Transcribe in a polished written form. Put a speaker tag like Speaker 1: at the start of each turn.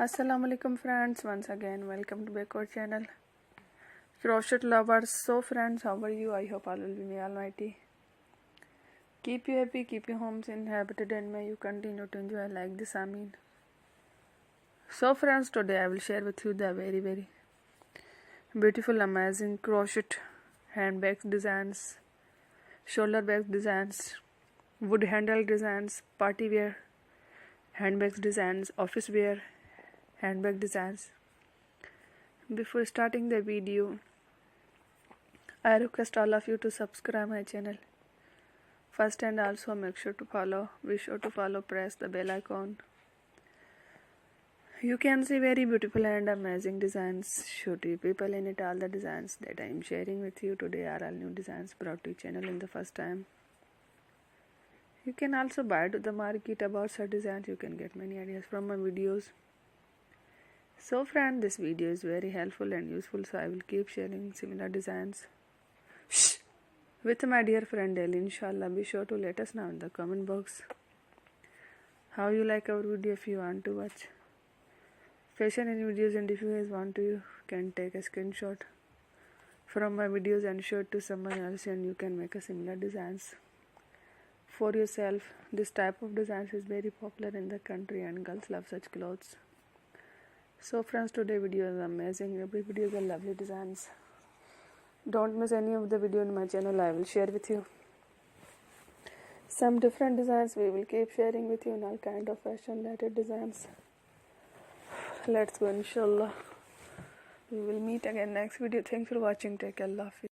Speaker 1: Assalamu alaikum friends, once again welcome to back our channel. Crochet lovers, so friends, how are you? I hope all will be may almighty keep you happy, keep your homes inhabited, and may you continue to enjoy like this. Amin. So friends, today I will share with you the very beautiful amazing crochet handbags designs, shoulder bags designs, wood handle designs, party wear handbags designs, office wear handbag designs. Before starting the video, I request all of you to subscribe my channel first, and also make sure to follow, press the bell icon. You can see very beautiful and amazing designs, shoot you people in it. All the designs that I am sharing with you today are all new designs brought to your channel in the first time. You can also buy to the market about such designs. You can get many ideas from my videos. So friend, this video is very helpful and useful, so I will keep sharing similar designs with my dear friend daily, inshallah. Be sure to let us know in the comment box how you like our video. If you want to watch fashion in videos, and if you guys want to, you can take a screenshot from my videos and show it to someone else, and you can make a similar designs for yourself. This type of designs is very popular in the country and girls love such clothes. So friends, today video is amazing. Every video is a lovely designs. Don't miss any of the video in my channel. I will share with you some different designs. We will keep sharing with you in all kind of fashion related designs. Let's go, inshallah. We will meet again next video. Thanks for watching. Take care. Allah Hafiz.